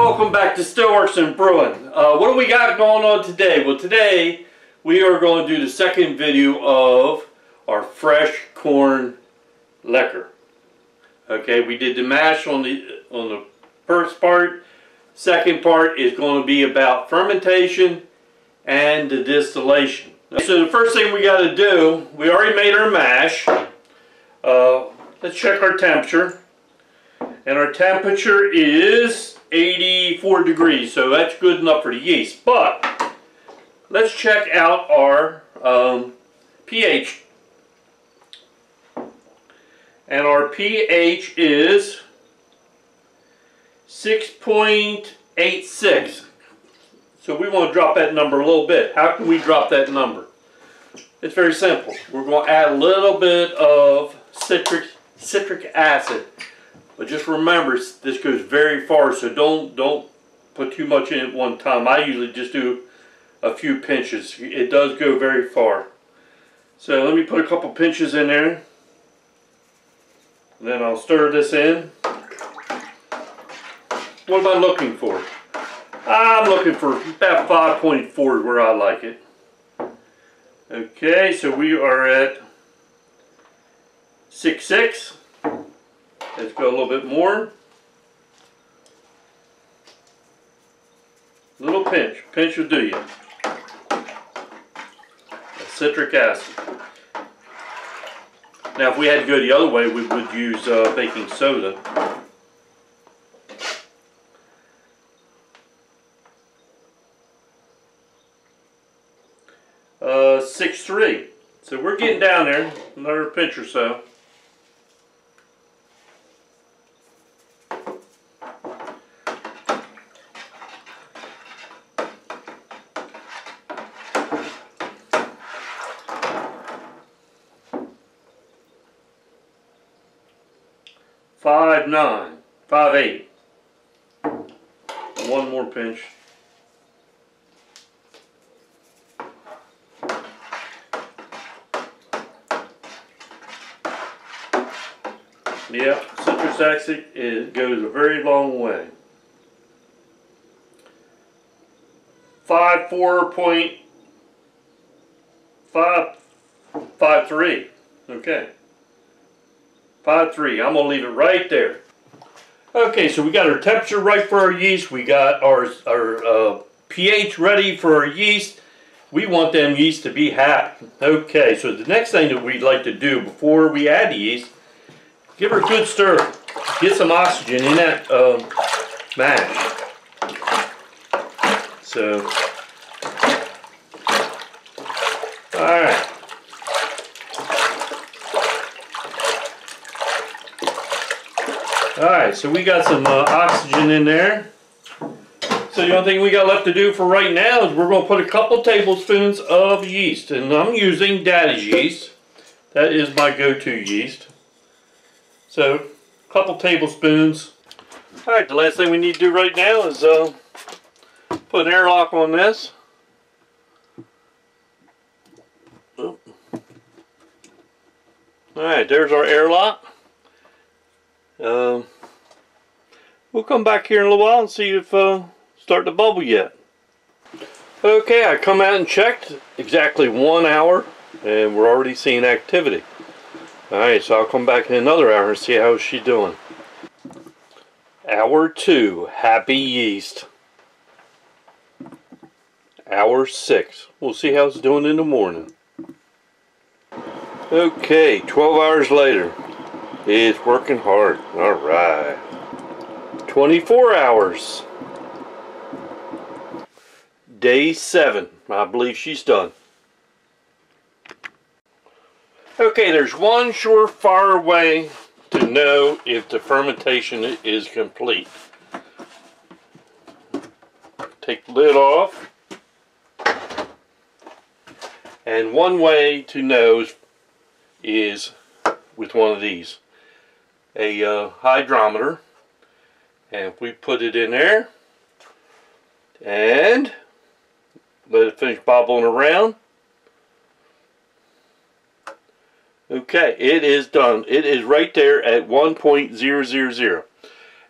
welcome back to Stillworks and Brewing. What do we got going on today? Well, today we are going to do the second video of our fresh corn liquor. Okay, we did the mash on the first part. Second part is going to be about fermentation and the distillation. So the first thing we got to do, we already made our mash. Let's check our temperature. And our temperature is 84 degrees, so that's good enough for the yeast. But let's check out our pH. And our pH is 6.86. So we want to drop that number a little bit. How can we drop that number? It's very simple. We're going to add a little bit of citric acid. But just remember, this goes very far, so don't put too much in at one time. I usually just do a few pinches. It does go very far. So let me put a couple pinches in there. And then I'll stir this in. What am I looking for? I'm looking for about 5.4 is where I like it. Okay, so we are at 6.6. Let's go a little bit more. Little pinch. Pinch will do you. Citric acid. Now if we had to go the other way, we would use baking soda. Uh, 6.3. So we're getting down there. Another pinch or so. Five 9, 5 8. One more pinch. Yeah, citrus acid goes a very long way. 4.553. Okay. 5.3. I'm going to leave it right there. Okay, so we got our temperature right for our yeast. We got our pH ready for our yeast. We want them yeast to be happy. Okay, so the next thing that we'd like to do before we add the yeast, give her a good stir. Get some oxygen in that mash. So, alright. Alright, so we got some oxygen in there. So the only thing we got left to do for right now is we're going to put a couple tablespoons of yeast. And I'm using Daddy's yeast. That is my go-to yeast. So, a couple tablespoons. Alright, the last thing we need to do right now is put an airlock on this. Alright, there's our airlock. We'll come back here in a little while and see if start to bubble yet. Okay, I come out and checked exactly 1 hour and we're already seeing activity. Alright, so I'll come back in another hour and see how she's doing. Hour 2, happy yeast. Hour 6, we'll see how it's doing in the morning. Okay, 12 hours later. It's working hard. Alright. 24 hours. Day 7. I believe she's done. Okay, there's one surefire way to know if the fermentation is complete. Take the lid off. And one way to know is with one of these. A hydrometer, and if we put it in there and let it finish bobbling around. Okay, it is done. It is right there at 1.000.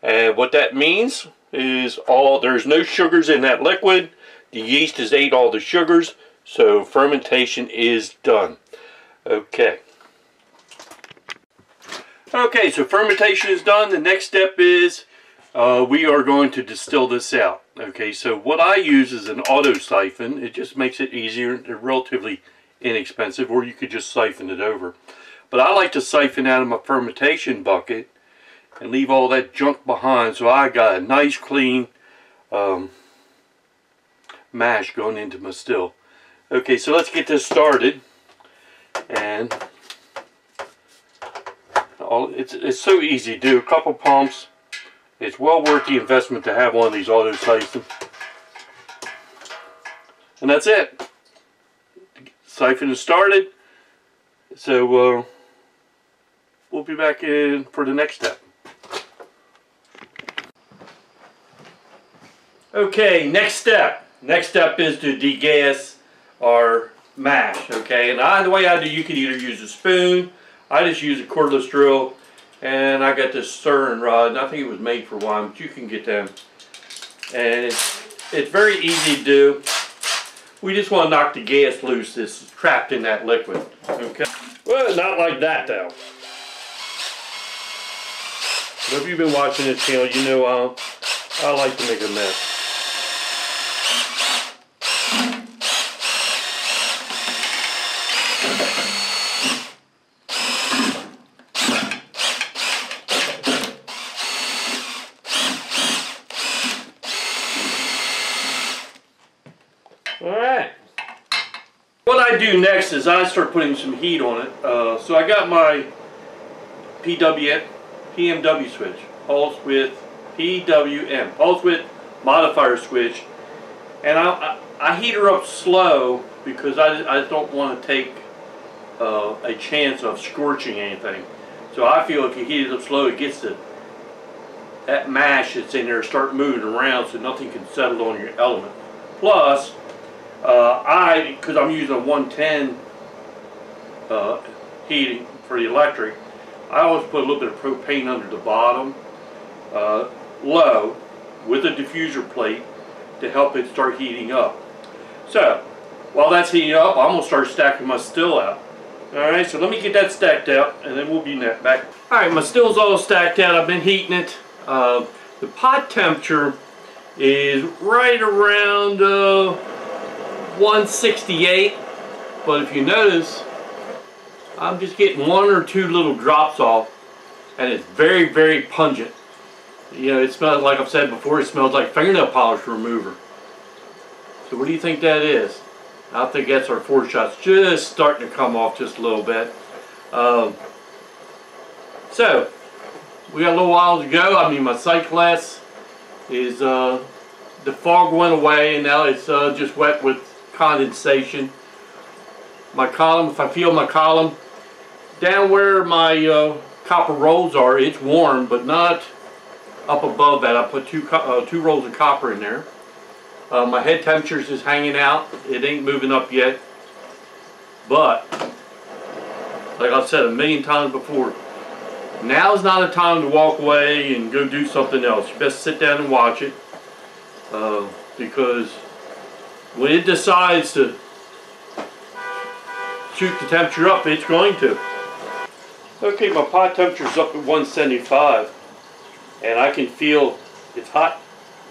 And what that means is all, there's no sugars in that liquid. The yeast has ate all the sugars, so fermentation is done. Okay. Okay, so fermentation is done. The next step is we are going to distill this out. Okay, so what I use is an auto siphon. It just makes it easier. They're relatively inexpensive, or you could just siphon it over. But I like to siphon out of my fermentation bucket and leave all that junk behind, so I got a nice clean mash going into my still. Okay, so let's get this started. And it's so easy to do. A couple pumps. It's well worth the investment to have one of these auto siphons. And that's it. Siphon is started. So we'll be back in for the next step. Okay, next step. Next step is to degas our mash. Okay, and the way I do, you can either use a spoon. I just use a cordless drill, and I got this stirring rod. And I think it was made for wine, but you can get them. And it's very easy to do. We just want to knock the gas loose that's trapped in that liquid. Okay. Well, not like that though. But if you've been watching this channel, you know I like to make a mess. Alright. What I do next is I start putting some heat on it. So I got my PMW switch, pulse width PWM, pulse width modifier switch, and I heat her up slow because I don't want to take a chance of scorching anything. So I feel if you heat it up slow, it gets that mash that's in there start moving around so nothing can settle on your element. Plus, because I'm using a 110 heating for the electric, I always put a little bit of propane under the bottom, low, with a diffuser plate to help it start heating up. So, while that's heating up, I'm going to start stacking my still out. Alright, so let me get that stacked out, and then we'll be back. Alright, my still's all stacked out. I've been heating it. The pot temperature is right around 168, but if you notice, I'm just getting one or two little drops off, and it's very, very pungent. You know, it smells, like I've said before, it smells like fingernail polish remover. So what do you think that is? I think that's our 4 shots just starting to come off just a little bit. So we got a little while to go. I mean, my sight glass is the fog went away, and now it's just wet with condensation. My column, if I feel my column down where my copper rolls are, it's warm, but not up above that. I put two rolls of copper in there. My head temperature is just hanging out. It ain't moving up yet. But, like I've said a million times before, now's not a time to walk away and go do something else. You best sit down and watch it. Because when it decides to shoot the temperature up, it's going to. Okay, my pot temperature's up at 175. And I can feel it's hot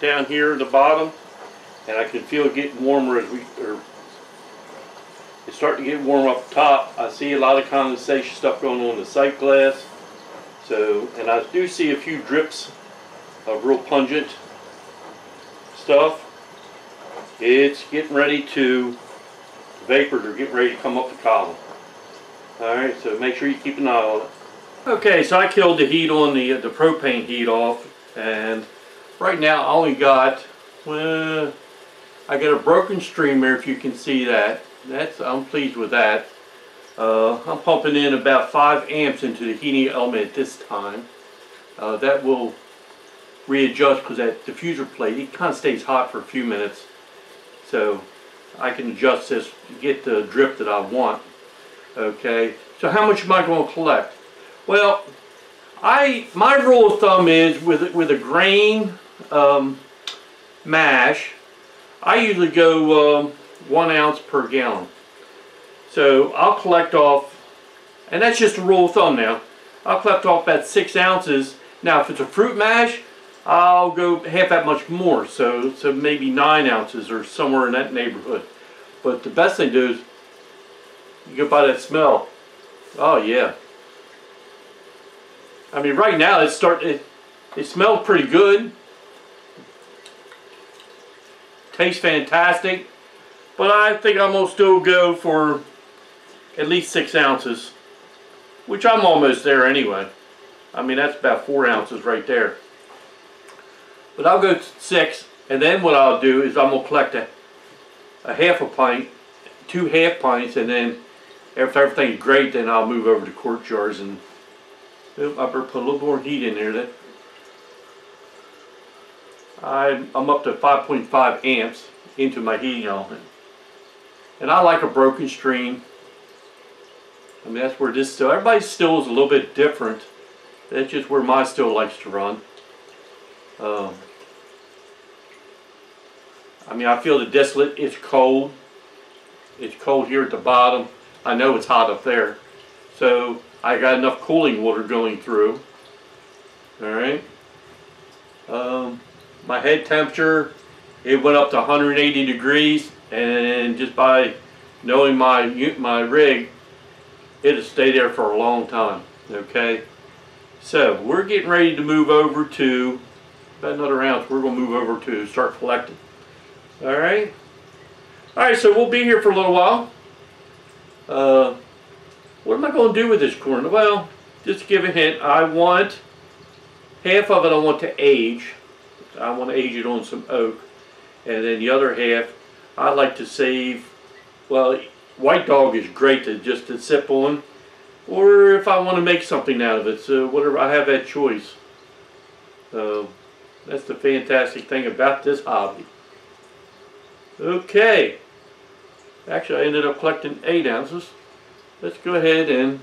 down here at the bottom. And I can feel it getting warmer as it's starting to get warm up top. I see a lot of condensation stuff going on in the sight glass. So, and I do see a few drips of real pungent stuff. It's getting ready to, vapors are getting ready to come up the column. Alright, so make sure you keep an eye on it. Okay, so I killed the heat on the propane heat off, and right now I only got, well, I got a broken stream there, if you can see that. I'm pleased with that. I'm pumping in about 5 amps into the heating element at this time. That will readjust because that diffuser plate, it kind of stays hot for a few minutes. So I can adjust this to get the drip that I want. Okay, so how much am I going to collect? Well, my rule of thumb is with a grain mash, I usually go 1 ounce per gallon. So I'll collect off, and that's just a rule of thumb now, I'll collect off about 6 ounces. Now if it's a fruit mash, I'll go half that much more, so maybe 9 ounces or somewhere in that neighborhood. But the best thing to do is you go by that smell. Oh yeah. I mean, right now it smells pretty good. Tastes fantastic. But I think I'm gonna still go for at least 6 ounces, which I'm almost there anyway. I mean, that's about 4 ounces right there. But I'll go 6, and then what I'll do is I'm gonna collect a half a pint, 2 half pints, and then if everything's great, then I'll move over to quart jars. And I better put a little more heat in there. That I'm up to 5.5 amps into my heating element, and I like a broken stream. I mean, that's where this still. Everybody's still is a little bit different. That's just where my still likes to run. I mean, I feel the distillate is cold. It's cold here at the bottom. I know it's hot up there. So I got enough cooling water going through. Alright. My head temperature, it went up to 180 degrees. And just by knowing my rig, it'll stay there for a long time. Okay. So we're getting ready to move over to about another ounce. We're going to move over to start collecting. Alright, so we'll be here for a little while. What am I going to do with this corn? Well, just to give a hint, I want half of it I want to age. I want to age it on some oak. And then the other half I like to save. Well, white dog is great to sip on, or if I want to make something out of it. So whatever, I have that choice. That's the fantastic thing about this hobby. Okay, actually I ended up collecting 8 ounces. Let's go ahead and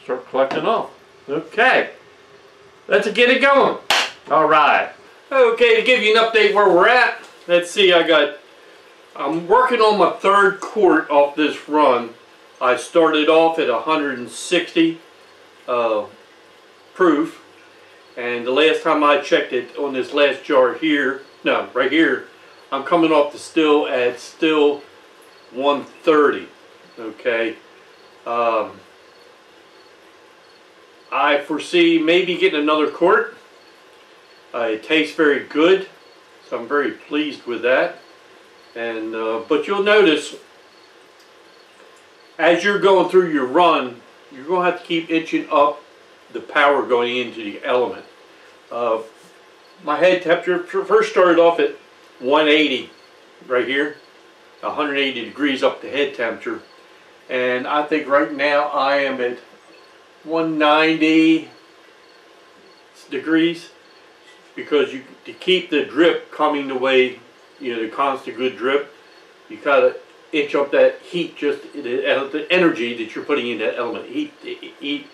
start collecting off. Okay, let's get it going. Alright, okay, to give you an update where we're at, let's see, I'm working on my 3rd quart off this run. I started off at 160 proof, and the last time I checked it on this last jar here, no, right here, I'm coming off the still at 130. Okay. I foresee maybe getting another quart. It tastes very good, so I'm very pleased with that. And but you'll notice as you're going through your run, you're going to have to keep inching up the power going into the element. My head temperature first started off at 180 right here, 180 degrees up to head temperature, and I think right now I am at 190 degrees, because to keep the drip coming the way, the constant good drip, you gotta inch up that heat, just the energy that you're putting in that element. Heat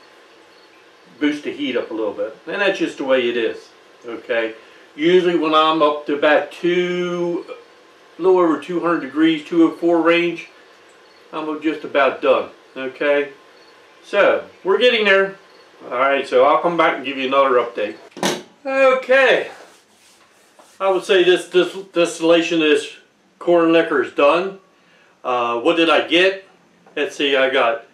boost the heat up a little bit, and that's just the way it is. Okay, usually when I'm up to about a little over 200 degrees, 204 range, I'm just about done. Okay, so we're getting there. Alright, so I'll come back and give you another update. Okay, I would say this distillation of this corn liquor is done. What did I get? Let's see, I got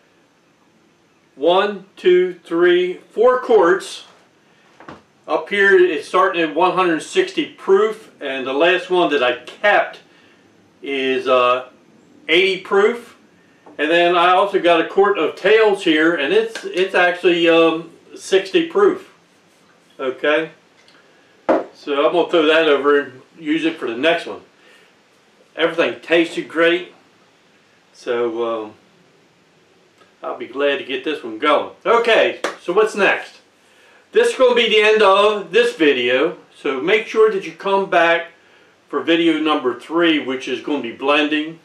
1, 2, 3, 4 quarts. Up here it's starting at 160 proof, and the last one that I kept is 80 proof. And then I also got a quart of tails here, and it's actually 60 proof. Okay, so I'm gonna throw that over and use it for the next one. Everything tasted great, so I'll be glad to get this one going. Okay, so what's next? This is going to be the end of this video, so make sure that you come back for video number 3, which is going to be blending,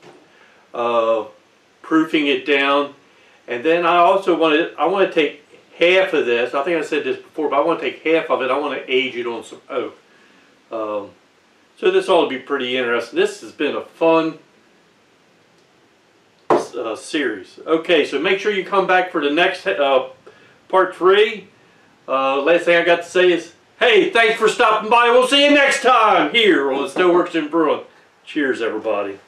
proofing it down, and then I also want to take half of this. I think I said this before, but I want to take half of it. I want to age it on some oak. So this ought to be pretty interesting. This has been a fun series. Okay, so make sure you come back for the next part 3. Last thing I got to say is, hey, thanks for stopping by. We'll see you next time here on Stillworks and Brewing. Cheers, everybody.